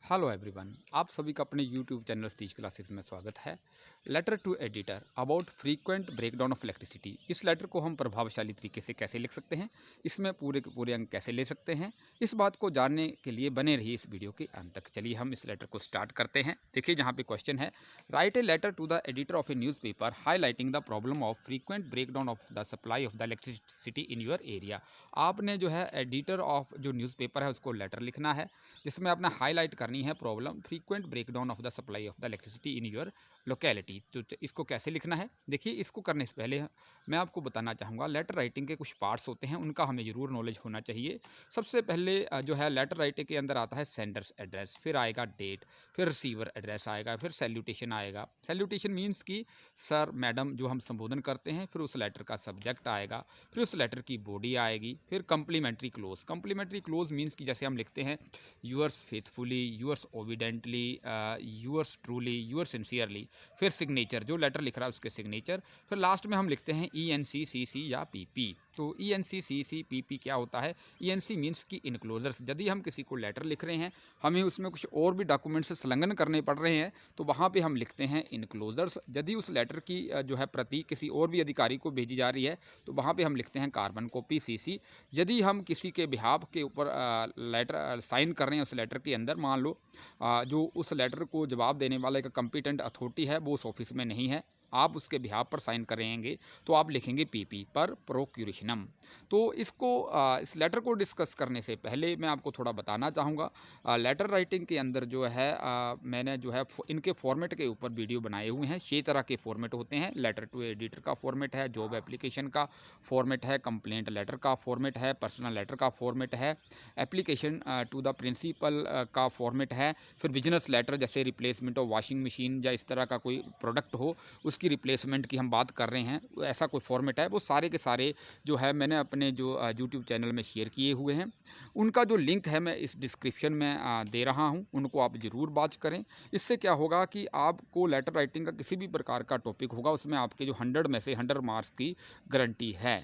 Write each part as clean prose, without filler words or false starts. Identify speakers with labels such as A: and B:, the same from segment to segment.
A: Hello everyone, आप सभी का अपने यूट्यूब चैनल सतीश क्लासेस में स्वागत है। Letter to editor about frequent breakdown of electricity. इस लेटर को हम प्रभावशाली तरीके से कैसे लिख सकते हैं, इसमें पूरे के पूरे अंक कैसे ले सकते हैं, इस बात को जानने के लिए बने रहिए इस वीडियो के अंत तक। चलिए हम इस लेटर को स्टार्ट करते हैं। देखिए जहाँ पे क्वेश्चन है, write a letter to the editor of a newspaper highlighting the problem of frequent breakdown of the supply of the electricity in your area. आपने जो है एडिटर ऑफ जो न्यूज़पेपर है उसको लेटर लिखना है, जिसमें आपने हाईलाइट करनी है problem frequent breakdown of the supply of the electricity in your locality. तो इसको कैसे लिखना है, देखिए इसको करने से पहले मैं आपको बताना चाहूँगा लेटर राइटिंग के कुछ पार्ट्स होते हैं, उनका हमें ज़रूर नॉलेज होना चाहिए। सबसे पहले जो है लेटर राइटिंग के अंदर आता है सेंडर्स एड्रेस, फिर आएगा डेट, फिर रिसीवर एड्रेस आएगा, फिर सैल्यूटेशन आएगा। सैल्यूटेशन मीन्स कि सर मैडम जो हम संबोधन करते हैं, फिर उस लेटर का सब्जेक्ट आएगा, फिर उस लेटर की बॉडी आएगी, फिर complimentary close. Complimentary close means कि जैसे हम लिखते हैं yours faithfully, yours obediently, yours truly, yours sincerely, फिर सिग्नेचर जो लेटर लिख रहा है उसके सिग्नेचर, फिर लास्ट में हम लिखते हैं ENC CC या PP। तो ENC CC PP क्या होता है? ENC मीन्स कि इनक्लोजर्स। यदि हम किसी को लेटर लिख रहे हैं, हमें उसमें कुछ और भी डॉक्यूमेंट्स संलग्न करने पड़ रहे हैं, तो वहाँ पे हम लिखते हैं इनक्लोजर्स। यदि उस लेटर की जो है प्रति किसी और भी अधिकारी को भेजी जा रही है, तो वहाँ पे हम लिखते हैं कार्बन कॉपी CC। यदि हम किसी के बिहाफ के ऊपर लेटर साइन कर रहे हैं उस लेटर के अंदर, मान लो जो उस लेटर को जवाब देने वाला एक कंपिटेंट अथॉरिटी है वो उस ऑफिस में नहीं है, आप उसके बिहाफ पर साइन करेंगे, तो आप लिखेंगे PP पर प्रोक्यूरेशनम। तो इसको इस लेटर को डिस्कस करने से पहले मैं आपको थोड़ा बताना चाहूँगा लेटर राइटिंग के अंदर जो है मैंने जो है इनके फॉर्मेट के ऊपर वीडियो बनाए हुए हैं। 6 तरह के फॉर्मेट होते हैं। लेटर टू एडिटर का फॉर्मेट है, जॉब एप्लीकेशन का फॉर्मेट है, कंप्लेंट लेटर का फॉर्मेट है, पर्सनल लेटर का फॉर्मेट है, एप्लीकेशन टू द प्रिंसिपल का फॉर्मेट है, फिर बिजनेस लेटर जैसे रिप्लेसमेंट ऑफ वॉशिंग मशीन या इस तरह का कोई प्रोडक्ट हो उसकी रिप्लेसमेंट की हम बात कर रहे हैं, ऐसा कोई फॉर्मेट है। वो सारे के सारे जो है मैंने अपने जो यूट्यूब चैनल में शेयर किए हुए हैं, उनका जो लिंक है मैं इस डिस्क्रिप्शन में दे रहा हूं, उनको आप ज़रूर वॉच करें। इससे क्या होगा कि आपको लेटर राइटिंग का किसी भी प्रकार का टॉपिक होगा उसमें आपके जो 100 में से 100 मार्क्स की गारंटी है।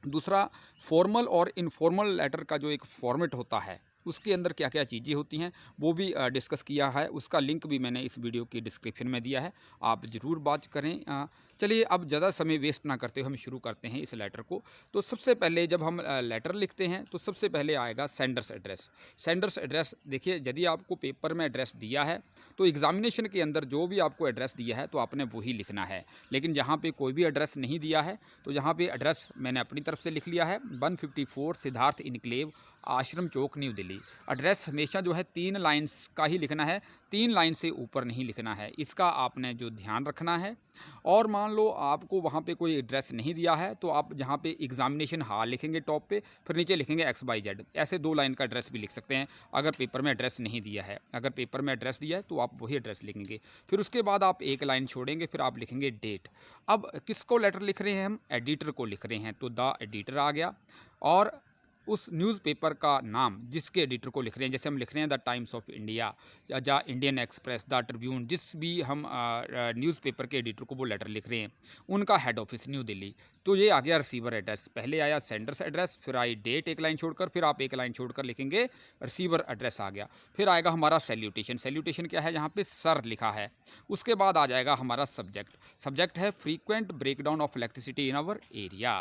A: दूसरा, फॉर्मल और इनफॉर्मल लेटर का जो एक फॉर्मेट होता है उसके अंदर क्या क्या चीज़ें होती हैं वो भी डिस्कस किया है, उसका लिंक भी मैंने इस वीडियो के डिस्क्रिप्शन में दिया है, आप ज़रूर वॉच करें। चलिए अब ज़्यादा समय वेस्ट ना करते हुए हम शुरू करते हैं इस लेटर को। तो सबसे पहले जब हम लेटर लिखते हैं तो सबसे पहले आएगा सेंडर्स एड्रेस। सेंडर्स एड्रेस देखिए, यदि आपको पेपर में एड्रेस दिया है तो एग्जामिनेशन के अंदर जो भी आपको एड्रेस दिया है तो आपने वही लिखना है। लेकिन जहाँ पे कोई भी एड्रेस नहीं दिया है तो यहाँ पे एड्रेस मैंने अपनी तरफ से लिख लिया है, 154 सिद्धार्थ इनक्लेव, आश्रम चौक, न्यू दिल्ली। एड्रेस हमेशा जो है 3 लाइन्स का ही लिखना है, 3 लाइन से ऊपर नहीं लिखना है, इसका आपने जो ध्यान रखना है। और मान लो आपको वहाँ पे कोई एड्रेस नहीं दिया है तो आप जहाँ पे एग्जामिनेशन हॉल लिखेंगे टॉप पे, फिर नीचे लिखेंगे XYZ, ऐसे 2 लाइन का एड्रेस भी लिख सकते हैं अगर पेपर में एड्रेस नहीं दिया है। अगर पेपर में एड्रेस दिया है तो आप वही एड्रेस लिखेंगे, फिर उसके बाद आप एक लाइन छोड़ेंगे, फिर आप लिखेंगे डेट। अब किसको लेटर लिख रहे हैं हम? एडिटर को लिख रहे हैं, तो द एडिटर आ गया। और उस न्यूज़पेपर का नाम जिसके एडिटर को लिख रहे हैं, जैसे हम लिख रहे हैं द टाइम्स ऑफ इंडिया या इंडियन एक्सप्रेस, द ट्रिब्यून, जिस भी हम न्यूज़पेपर के एडिटर को वो लेटर लिख रहे हैं, उनका हेड ऑफिस न्यू दिल्ली। तो ये आ गया रिसीवर एड्रेस। पहले आया सेंडर्स एड्रेस, फिर आई डेट एक लाइन छोड़कर, फिर आप एक लाइन छोड़कर लिखेंगे रिसीवर एड्रेस आ गया। फिर आएगा हमारा सैल्यूटेशन। सैल्यूटेशन क्या है? यहाँ पे सर लिखा है। उसके बाद आ जाएगा हमारा सब्जेक्ट। सब्जेक्ट है frequent breakdown of electricity in our area.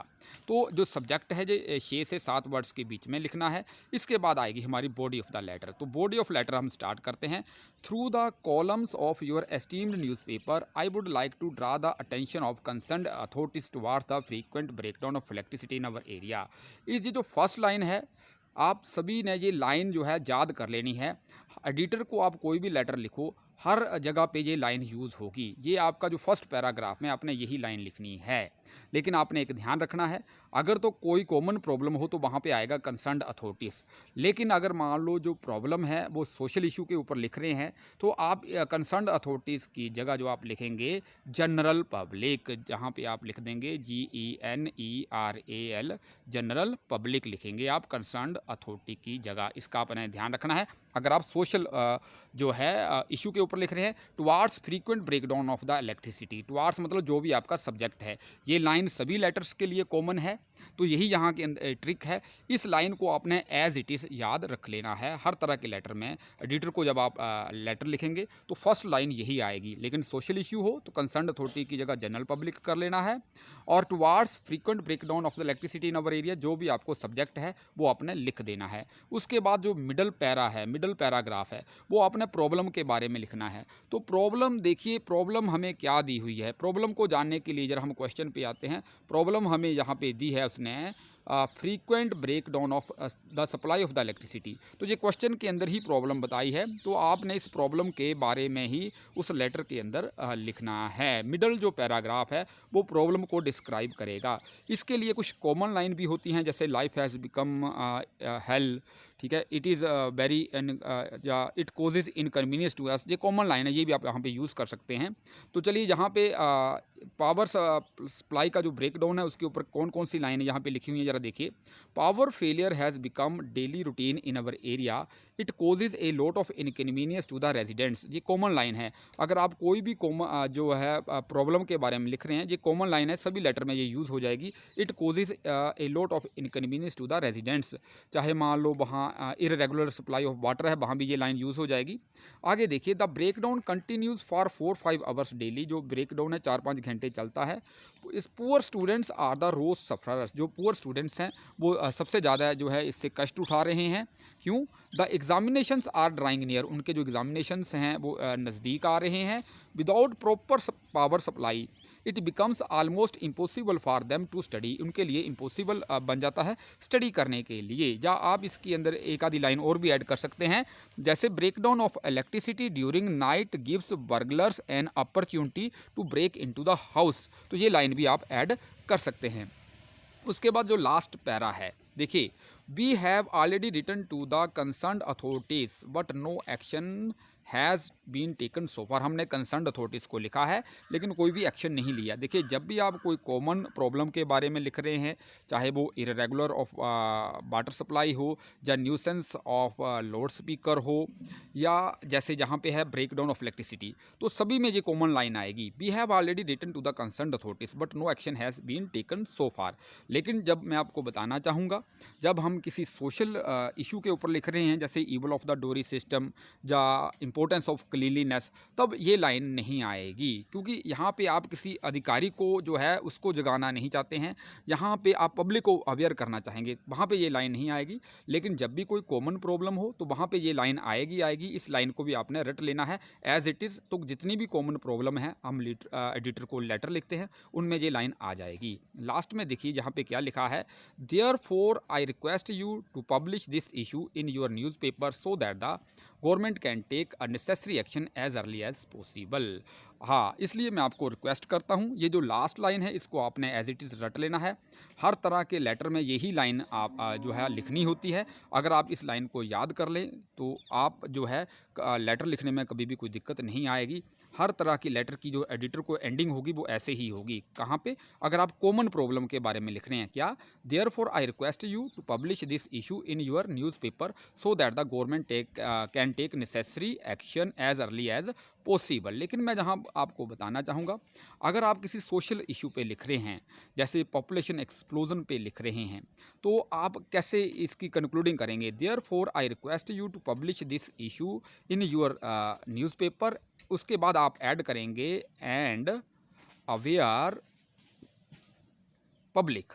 A: तो जो सब्जेक्ट है जो 6 से 7 वर्ड्स के बीच में लिखना है। इसके बाद आएगी हमारी बॉडी ऑफ द लेटर। तो बॉडी ऑफ लेटर हम स्टार्ट करते हैं। Through the columns of your esteemed newspaper I would like to draw the attention of concerned authorities towards the frequent breakdown of electricity in our area. ये जो first line है, आप सभी ने ये लाइन जो है याद कर लेनी है। एडिटर को आप कोई भी लेटर लिखो, हर जगह पे ये लाइन यूज़ होगी। ये आपका जो फर्स्ट पैराग्राफ में आपने यही लाइन लिखनी है। लेकिन आपने एक ध्यान रखना है, अगर तो कोई कॉमन प्रॉब्लम हो तो वहाँ पे आएगा कंसर्न्ड अथॉरिटीज़। लेकिन अगर मान लो जो प्रॉब्लम है वो सोशल इशू के ऊपर लिख रहे हैं, तो आप कंसर्न्ड अथॉरिटीज़ की जगह जो आप लिखेंगे जनरल पब्लिक, जहाँ पे आप लिख देंगे GENERAL, जनरल पब्लिक लिखेंगे आप कंसर्न्ड अथॉरिटी की जगह। इसका आपने ध्यान रखना है। अगर आप सोशल जो है इशू के ऊपर लिख रहे हैं, towards frequent breakdown of the electricity, towards मतलब जो भी आपका सब्जेक्ट है, ये लाइन सभी लेटर्स के लिए कॉमन है, तो यही यहाँ के ट्रिक है। इस लाइन को आपने एज इट इज़ याद रख लेना है। हर तरह के लेटर में एडिटर को जब आप लेटर लिखेंगे तो फर्स्ट लाइन यही आएगी, लेकिन सोशल इशू हो तो कंसर्न अथॉरिटी की जगह जनरल पब्लिक कर लेना है, और towards frequent breakdown of the electricity in our area, जो भी आपको सब्जेक्ट है वो आपने लिख देना है। उसके बाद जो मिडल पैरा है, मिडल पैराग्राफ है, वो आपने प्रॉब्लम के बारे में लिखना है। तो प्रॉब्लम देखिए, प्रॉब्लम हमें क्या दी हुई है, प्रॉब्लम को जानने के लिए जरा हम क्वेश्चन पे आते हैं। प्रॉब्लम हमें यहाँ पे दी है उसने, frequent break down of the supply of the electricity. तो ये क्वेश्चन के अंदर ही प्रॉब्लम बताई है, तो आपने इस प्रॉब्लम के बारे में ही उस लेटर के अंदर लिखना है। मिडल जो पैराग्राफ है वो प्रॉब्लम को डिस्क्राइब करेगा। इसके लिए कुछ कॉमन लाइन भी होती हैं, जैसे लाइफ हैज़ बिकम हेल, ठीक है, इट इज़ वेरी या it causes inconvenience to us, ये कॉमन लाइन है, ये भी आप यहाँ पे यूज़ कर सकते हैं। तो चलिए यहाँ पे पावर सप्लाई का जो ब्रेकडाउन है उसके ऊपर कौन कौन सी लाइनें यहाँ पे लिखी हुई हैं ज़रा देखिए। Power failure has become daily routine in our area, it causes a lot of inconvenience to the residents, ये कॉमन लाइन है। अगर आप कोई भी जो है प्रॉब्लम के बारे में लिख रहे हैं, ये कॉमन लाइन है, सभी लेटर में ये यूज़ हो जाएगी। It causes a lot of inconvenience to the residents, चाहे मान लो वहाँ इरेगुलर सप्लाई ऑफ वाटर है, वहाँ भी ये लाइन यूज़ हो जाएगी। आगे देखिए, the breakdown continues for 4-5 hours daily, जो ब्रेकडाउन है 4-5 घंटे चलता है। इस poor students are the worst sufferers, जो पुअर स्टूडेंट्स हैं वो सबसे ज़्यादा जो है इससे कष्ट उठा रहे हैं। क्यों? The examinations are drawing near, उनके जो एग्जामिनेशंस हैं वो नज़दीक आ रहे हैं। Without proper power supply it becomes almost impossible for them to study, उनके लिए इम्पॉसिबल बन जाता है स्टडी करने के लिए। या आप इसके अंदर एक आधी लाइन और भी ऐड कर सकते हैं, जैसे breakdown of electricity during night gives burglars an opportunity to break into the house, तो ये लाइन भी आप ऐड कर सकते हैं। उसके बाद जो लास्ट पैरा है, देखिए, we have already written to the concerned authorities but no action has been taken so far, हमने कंसर्न्ड अथॉरिटीज़ को लिखा है लेकिन कोई भी एक्शन नहीं लिया। देखिए, जब भी आप कोई कॉमन प्रॉब्लम के बारे में लिख रहे हैं, चाहे वो इरेगुलर ऑफ वाटर सप्लाई हो, या न्यूसेंस ऑफ लाउड स्पीकर हो, या जैसे जहाँ पे है ब्रेकडाउन ऑफ इलेक्ट्रिसिटी, तो सभी में ये कॉमन लाइन आएगी, we have already written to the concerned authorities but no action has been taken so far. लेकिन जब मैं आपको बताना चाहूँगा, जब हम किसी सोशल इशू के ऊपर लिख रहे हैं, जैसे ईवल ऑफ द डोरी सिस्टम या इंपॉर्टेंस ऑफ क्लीनलीनेस, तब ये लाइन नहीं आएगी, क्योंकि यहाँ पे आप किसी अधिकारी को जो है उसको जगाना नहीं चाहते हैं, यहाँ पे आप पब्लिक को अवेयर करना चाहेंगे, वहाँ पे ये लाइन नहीं आएगी। लेकिन जब भी कोई कॉमन प्रॉब्लम हो तो वहाँ पे ये लाइन आएगी। इस लाइन को भी आपने रट लेना है एज इट इज़। तो जितनी भी कॉमन प्रॉब्लम है हम एडिटर को लेटर लिखते हैं, उनमें ये लाइन आ जाएगी। लास्ट में देखिए यहाँ पे क्या लिखा है, therefore I request you to publish this issue in your newspaper so that the government can take a necessary action as early as possible. हाँ, इसलिए मैं आपको रिक्वेस्ट करता हूँ, ये जो लास्ट लाइन है इसको आपने एज इट इज़ रट लेना है। हर तरह के लेटर में यही लाइन आप जो है लिखनी होती है। अगर आप इस लाइन को याद कर लें तो आप जो है लेटर लिखने में कभी भी कोई दिक्कत नहीं आएगी। हर तरह की लेटर की जो एडिटर को एंडिंग होगी वो ऐसे ही होगी। कहाँ पे? अगर आप कॉमन प्रॉब्लम के बारे में लिख रहे हैं, क्या, therefore I request you to publish this issue in your newspaper so that the government can take necessary action as early as possible. लेकिन मैं जहां आपको बताना चाहूँगा, अगर आप किसी सोशल इशू पे लिख रहे हैं, जैसे पॉपुलेशन एक्सप्लोजन पे लिख रहे हैं, तो आप कैसे इसकी कंक्लूडिंग करेंगे, therefore I request you to publish this issue in your newspaper, उसके बाद आप ऐड करेंगे एंड अवेयर पब्लिक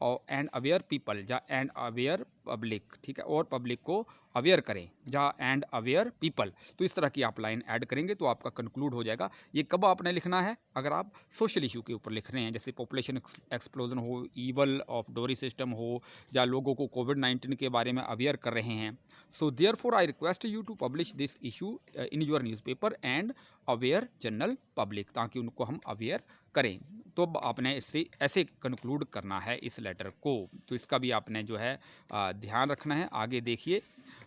A: और एंड अवेयर पीपल, या एंड अवेयर पब्लिक, ठीक है, और पब्लिक को अवेयर करें, या एंड अवेयर पीपल। तो इस तरह की आप लाइन ऐड करेंगे तो आपका कंक्लूड हो जाएगा। ये कब आपने लिखना है? अगर आप सोशल इशू के ऊपर लिख रहे हैं, जैसे पॉपुलेशन एक्सप्लोजन हो, ईवल ऑफ डोरी सिस्टम हो, या लोगों को कोविड-19 के बारे में अवेयर कर रहे हैं। So therefore I request you to publish this issue in your newspaper and aware general public, ताकि उनको हम अवेयर करें। तो आपने इससे ऐसे कंक्लूड करना है इस लेटर को। तो इसका भी आपने जो है ध्यान रखना है। आगे देखिए,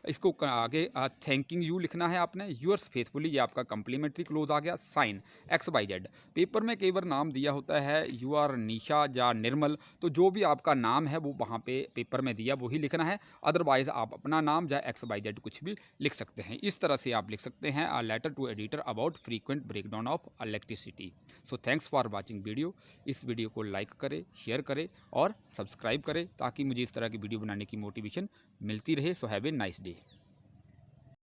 A: इसको आगे थैंकिंग यू लिखना है आपने, यूअर्स फेथफुली, ये आपका कम्प्लीमेंट्री क्लोज आ गया। साइन XYZ, पेपर में कई बार नाम दिया होता है यू आर निशा या निर्मल, तो जो भी आपका नाम है वो वहाँ पे पेपर में दिया वही लिखना है, अदरवाइज आप अपना नाम या XYZ कुछ भी लिख सकते हैं। इस तरह से आप लिख सकते हैं a letter to editor about frequent breakdown of electricity. So thanks for watching video. इस वीडियो को लाइक करें, शेयर करें और सब्सक्राइब करें ताकि मुझे इस तरह की वीडियो बनाने की मोटिवेशन मिलती रहे। So have a nice day.